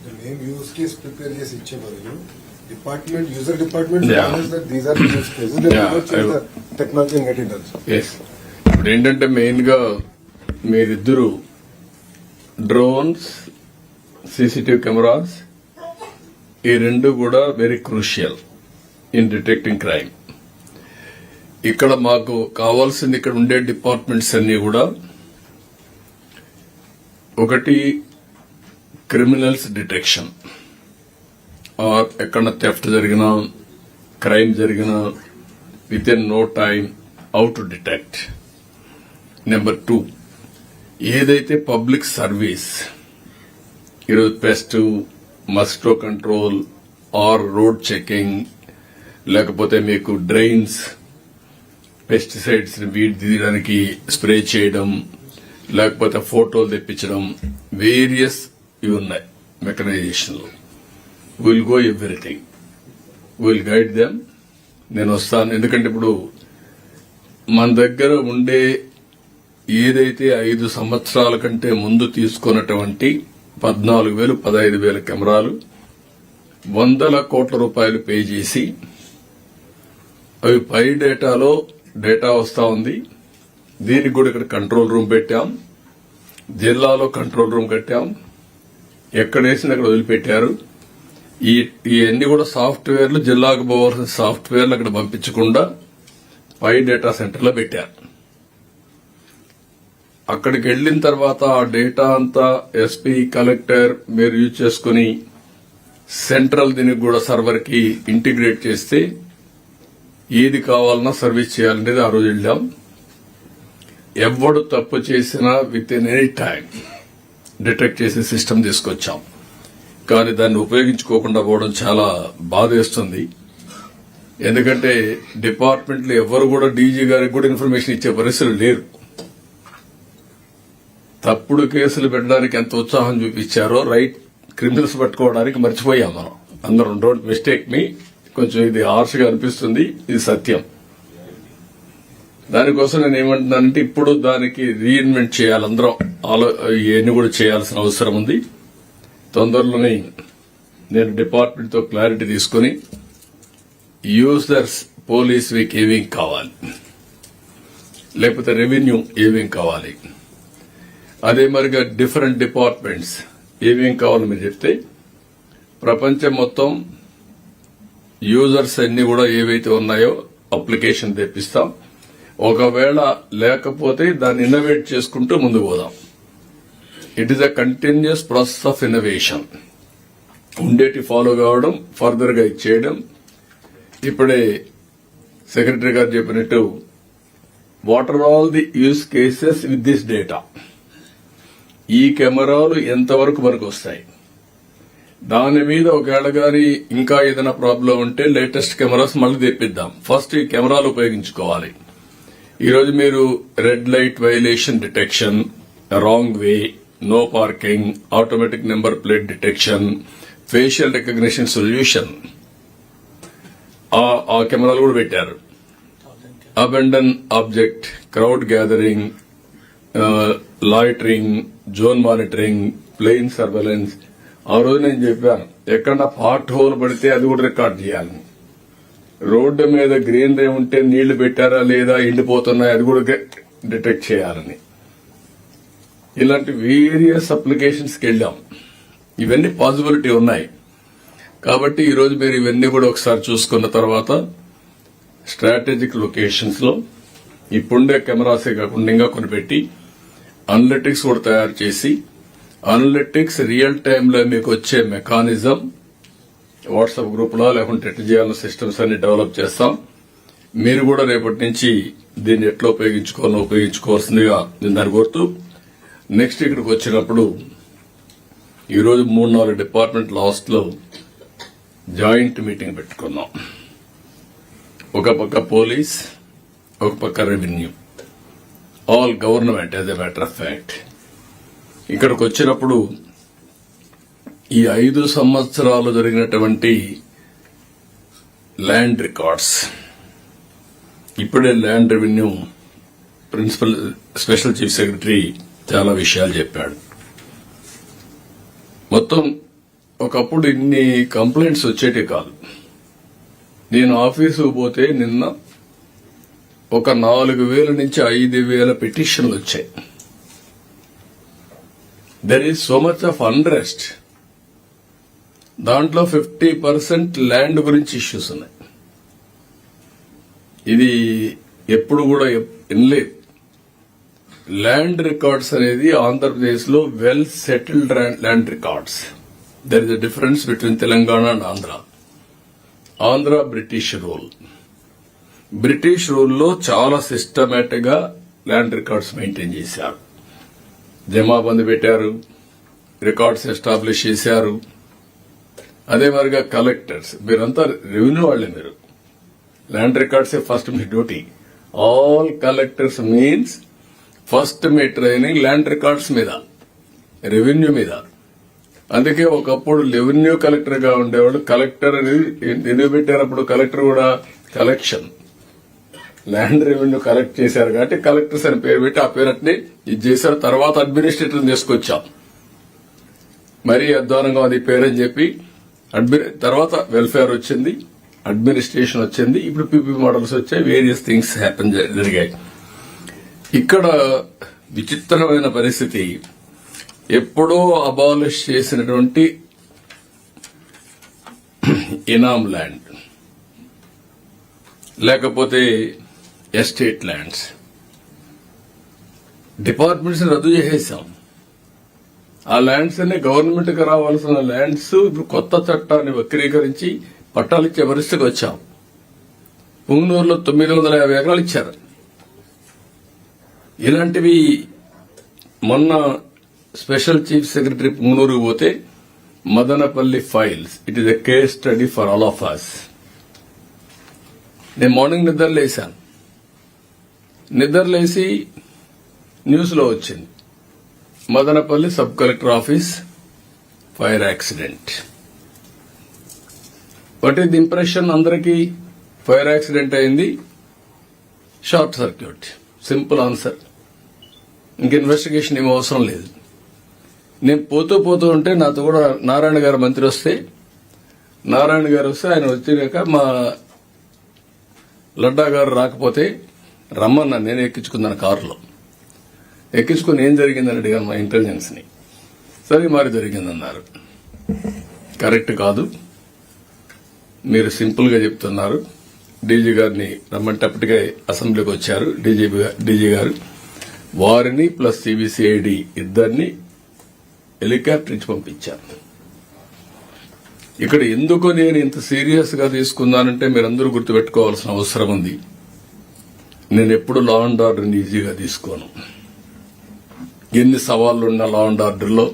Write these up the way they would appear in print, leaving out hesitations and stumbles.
మేము use case prepare చేసి ఇచ్చే బదులు department user department these are use cases technology get it also. ఇప్పుడు ఏంటంటే మెయిన్ గా మీరిద్దరు డ్రోన్స్, సీసీటీవీ కెమెరాస్ ఈ రెండు కూడా very crucial in detecting crime. ఇక్కడ మాకు కావాల్సింది ఇక్కడ ఉండే డిపార్ట్మెంట్స్ అన్ని కూడా ఒకటి క్రిమినల్స్ డిటెక్షన్ ఆర్ ఎక్కడ థెఫ్ట్ జరిగినా క్రైమ్ జరిగినా within no time how to detect. Number 2 ఏదైతే పబ్లిక్ సర్వీస్ ఈరోజు pest, mosquito control or road checking, లేకపోతే మీకు డ్రైన్స్ పెస్టిసైడ్స్ వీడి తీయడానికి స్ప్రే చేయడం, లేకపోతే ఫోటోలు తెప్పించడం, వేరియస్ ఇవి ఉన్నాయి మెకనైజేషన్లో. Will go everything, will guide them. నేను వస్తాను. ఎందుకంటే ఇప్పుడు మన దగ్గర ఉండే ఏదైతే 5 సంవత్సరాల కంటే ముందు తీసుకున్నటువంటి 14,000, 15,000 కెమెరాలు 100 కోట్ల రూపాయలు పే చేసి అవి పై డేటాలో డేటా వస్తా ఉంది. దీనికి కూడా ఇక్కడ కంట్రోల్ రూమ్ పెట్టాం, జిల్లాలో కంట్రోల్ రూమ్ కట్టాం, ఎక్కడ వేసిన అక్కడ వదిలిపెట్టారు. ఇవన్నీ కూడా సాఫ్ట్వేర్లు జిల్లాకు పోవాల్సిన సాఫ్ట్వేర్లు అక్కడ పంపించకుండా పై డేటా సెంటర్లో పెట్టారు. అక్కడికి వెళ్లిన తర్వాత ఆ డేటా అంతా ఎస్పీ, కలెక్టర్ మీరు యూజ్ చేసుకుని సెంట్రల్ దీనికి కూడా సర్వర్ కి ఇంటిగ్రేట్ చేస్తే ఏది కావాలన్నా సర్వీస్ చేయాలనేది ఆ రోజు వెళ్ళాం. ఎవడు తప్పు చేసినా with in any time detect చేసే సిస్టమ్ తీసుకొచ్చాం. కానీ దాన్ని ఉపయోగించుకోకుండా పోవడం చాలా బాధేస్తుంది. ఎందుకంటే డిపార్ట్మెంట్లో ఎవరు కూడా డీజీ గారికి కూడా ఇన్ఫర్మేషన్ ఇచ్చే పరిస్థితులు లేరు. తప్పుడు కేసులు పెట్టడానికి ఎంత ఉత్సాహం చూపించారో రైట్ క్రిమినల్స్ పట్టుకోవడానికి మర్చిపోయాం మనం అందరం. డోంట్ మిస్టేక్ మీ, కొంచెం ఇది హార్ష్ గా అనిపిస్తుంది, ఇది సత్యం. దానికోసం నేను ఏమంటున్నానంటే ఇప్పుడు దానికి రీఇన్వెంట్ చేయాలి, అందరం ఇవన్నీ కూడా చేయాల్సిన అవసరం ఉంది. తొందరలోనే నేను డిపార్ట్మెంట్ తో క్లారిటీ తీసుకుని యూజర్స్ పోలీస్ వీక్ ఏమేం కావాలి, లేకపోతే రెవెన్యూ ఏమేం కావాలి, అదే మరిగా డిఫరెంట్ డిపార్ట్మెంట్స్ ఏమేం కావాలో మీరు చెప్తే ప్రపంచం మొత్తం యూజర్స్ అన్ని కూడా ఏవైతే ఉన్నాయో అప్లికేషన్ తెప్పిస్తాం. ఒకవేళ లేకపోతే దాన్ని ఇన్నోవేట్ చేసుకుంటూ ముందుకు పోదాం. It is a continuous process of innovation. ఉండేటి ఫాలో కావడం, ఫర్దర్ గా ఇచ్చేయడం. ఇప్పుడే సెక్రటరీ గారు చెప్పినట్టు what are all the use cases with this data, ఈ కెమెరాలు ఎంతవరకు మనకు వస్తాయి, దాని మీద ఒకవేళ గాని ఇంకా ఏదైనా ప్రాబ్లం ఉంటే లేటెస్ట్ కెమెరాస్ మళ్ళీ తెప్పిద్దాం. ఫస్ట్ ఈ కెమెరాలు ఉపయోగించుకోవాలి. ఈరోజు మీరు red light violation detection, wrong way, no parking, automatic number plate detection, facial recognition solution ఆ కెమెరాలు కూడా పెట్టారు. Abandon object, crowd gathering, loitering, zone monitoring, plain surveillance. ఆ రోజు నేను చెప్పాను ఎక్కడ పార్ట్ హోల్ పడితే అది కూడా రికార్డ్ చేయాలని. రోడ్డు మీద గ్రీనరీ ఉంటే నీళ్లు పెట్టారా లేదా, ఎండిపోతున్నాయి, అది కూడా డిటెక్ట్ చేయాలని. ఇలాంటి వేరియస్ అప్లికేషన్స్ కి వెళ్ళాం. ఇవన్నీ పాసిబిలిటీ ఉన్నాయి. కాబట్టి ఈరోజు మీరు ఇవన్నీ కూడా ఒకసారి చూసుకున్న తర్వాత స్ట్రాటజిక్ లొకేషన్స్ లో ఇప్పుండే కెమెరాసే కాకుండా ఇంకా కొనిపెట్టి అనలిటిక్స్ కూడా తయారు చేసి అనలిటిక్స్ రియల్ టైంలో మీకు వచ్చే మెకానిజం వాట్సాప్ గ్రూప్ లో లేకుంటే ఎట్లా చేయాలన్న సిస్టమ్స్ అన్ని డెవలప్ చేస్తాం. మీరు కూడా రేపటి నుంచి దీన్ని ఎట్లా ఉపయోగించుకోవాల్సిందిగా నేను దాన్ని కోరుతూ నెక్స్ట్ ఇక్కడికి వచ్చినప్పుడు ఈరోజు 3-4 డిపార్ట్మెంట్ లాస్ట్ లో జాయింట్ మీటింగ్ పెట్టుకున్నాం. ఒక పక్క పోలీస్, ఒక పక్క revenue, all government as a matter of fact. ఇక్కడికి వచ్చినప్పుడు ఈ 5 సంవత్సరాలు జరిగినటువంటి ల్యాండ్ రికార్డ్స్, ఇప్పుడే land revenue principal special chief secretary చాలా విషయాలు చెప్పాడు. మొత్తం ఒకప్పుడు ఇన్ని కంప్లైంట్స్ వచ్చేటి కాదు. నేను ఆఫీసుకు పోతే నిన్న ఒక 4,000 నుంచి 5,000 పిటిషన్లు వచ్చాయి. There is so much of unrest. దాంట్లో 50% ల్యాండ్ గురించి ఇష్యూస్ ఉన్నాయి. ఇది ఎప్పుడు కూడా వినలేదు. ల్యాండ్ రికార్డ్స్ అనేది ఆంధ్రప్రదేశ్ లో well settled land records. There is a difference between Telangana and Andhra. Andhra British rule. British రూల్లో చాలా సిస్టమేటిక్ గా ల్యాండ్ రికార్డ్స్ మెయింటైన్ చేశారు. జమాబందీ పెట్టారు, రికార్డ్స్ ఎస్టాబ్లిష్ చేశారు. అదే మరిగా కలెక్టర్స్, మీరంతా రెవెన్యూ వాళ్లే. మీరు ల్యాండ్ రికార్డ్స్ ఫస్ట్ మీ duty. All collectors means first మీ ట్రైనింగ్ ల్యాండ్ రికార్డ్స్ మీద, రెవెన్యూ మీద. అందుకే ఒకప్పుడు రెవెన్యూ కలెక్టర్ గా ఉండేవాడు. కలెక్టర్ ఎందుకు పెట్టారు అప్పుడు? కలెక్టర్ కూడా కలెక్షన్, ల్యాండ్ రెవెన్యూ కలెక్ట్ చేశారు కాబట్టి కలెక్టర్స్ అని పేరు పెట్టి ఆ పేరు అట్నే ఇది చేశారు. తర్వాత అడ్మినిస్ట్రేటర్ తీసుకొచ్చాం. మరీ అధ్వానంగా అది పేరని చెప్పి తర్వాత వెల్ఫేర్ వచ్చింది, అడ్మినిస్ట్రేషన్ వచ్చింది, ఇప్పుడు పీపీ మోడల్స్ వచ్చాయి, వేరియస్ థింగ్స్ జరిగాయి. ఇక్కడ విచిత్రమైన పరిస్థితి, ఎప్పుడో అబాలిష్ చేసినటువంటి ఇనామ్ ల్యాండ్, లేకపోతే ఎస్టేట్ ల్యాండ్స్, డిపార్ట్మెంట్స్ రద్దు చేసేసాం. ఆ ల్యాండ్స్ అన్ని గవర్నమెంట్ కి రావాల్సిన ల్యాండ్స్ ఇప్పుడు కొత్త చట్టాన్ని వక్రీకరించి పట్టాలిచ్చే పరిస్థితికి వచ్చాం. పుంగనూరులో 950 ఎకరాలు ఇచ్చారు. ఇలాంటివి మొన్న స్పెషల్ చీఫ్ సెక్రటరీ పుంగనూరుకు పోతే Madanapalle files, it is a case study for all of us. నేను మార్నింగ్ నిద్రలేశాను. నిద్రలేసి న్యూస్ లో వచ్చింది, Madanapalle sub collector office fire accident. What is the impression అందరికీ? ఫైర్ యాక్సిడెంట్ అయింది, షార్ట్ సర్క్యూట్. Simple answer. ఇంక ఇన్వెస్టిగేషన్ ఏమీ అవసరం లేదు. నేను పోతూ ఉంటే నాతో కూడా నారాయణ గారు మంత్రి వస్తే, ఆయన వచ్చాక మా లడ్డా గారు రాకపోతే రమ్మన్నా. నేను ఎక్కించుకున్నాను కారులో. ఎక్కించుకుని ఏం జరిగిందని అడిగాను మా ఇంటెలిజెన్స్ ని. సరే మరి జరిగిందన్నారు. కరెక్ట్ కాదు, మీరు సింపుల్ గా చెప్తున్నారు. డీజీ గారిని రమ్మంటే అప్పటికే అసెంబ్లీకి వచ్చారు డీజీ గారు. వారిని ప్లస్ సిబిసిఐడి ఇద్దరిని హెలికాప్టర్ ఇచ్చి పంపించారు. ఇక్కడ ఎందుకు నేను ఇంత సీరియస్ గా తీసుకున్నానంటే మీరందరూ గుర్తుపెట్టుకోవాల్సిన అవసరం ఉంది. నేను ఎప్పుడు లా అండ్ ఆర్డర్ని ఈజీగా తీసుకోను. ఎన్ని సవాళ్లున్న లా అండ్ ఆర్డర్లో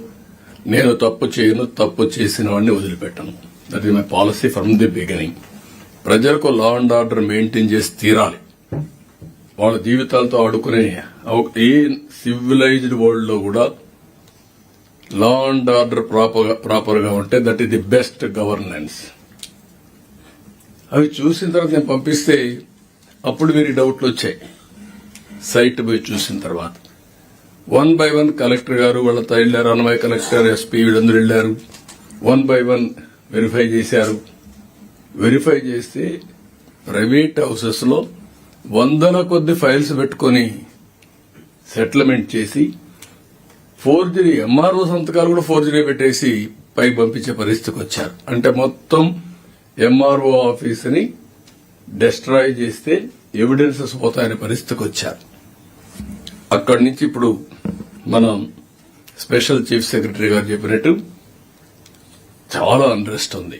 నేను తప్పు చేయను, తప్పు చేసిన వాడిని వదిలిపెట్టను. That is my policy from the beginning. ప్రజలకు లా అండ్ ఆర్డర్ మెయింటైన్ చేసి తీరాలి. వాళ్ళ జీవితాలతో ఆడుకునే ఏ సివిలైజ్డ్ వరల్డ్ లో కూడా లా అండ్ ఆర్డర్ ప్రాపర్ గా ఉంటే that is the best governance. అవి చూసిన తర్వాత నేను పంపిస్తే అప్పుడు వీరి డౌట్లు వచ్చాయి. సైట్ పోయి చూసిన తర్వాత 1 by 1 కలెక్టర్ గారు వాళ్ళతో వెళ్లారు. అన్నమయ్య కలెక్టర్, ఎస్పీ వీళ్ళందరూ వెళ్లారు. 1 by 1 వెరిఫై చేశారు. వెరిఫై చేస్తే ప్రైవేట్ హౌసెస్ లో 100ల కొద్ది ఫైల్స్ పెట్టుకుని సెటిల్మెంట్ చేసి ఫోర్జరీ, ఎంఆర్ఓ సంతకాలు కూడా ఫోర్జరీ పెట్టేసి పైకి పంపించే పరిస్థితికి వచ్చారు. అంటే మొత్తం ఎంఆర్ఓ ఆఫీస్ ని డెస్ట్రాయ్ చేస్తే ఎవిడెన్సెస్ పోతాయనే పరిస్థితికి వచ్చారు. అక్కడి నుంచి ఇప్పుడు మనం స్పెషల్ చీఫ్ సెక్రటరీ గారు చెప్పినట్టు చాలా అన్రెస్ట్ ఉంది.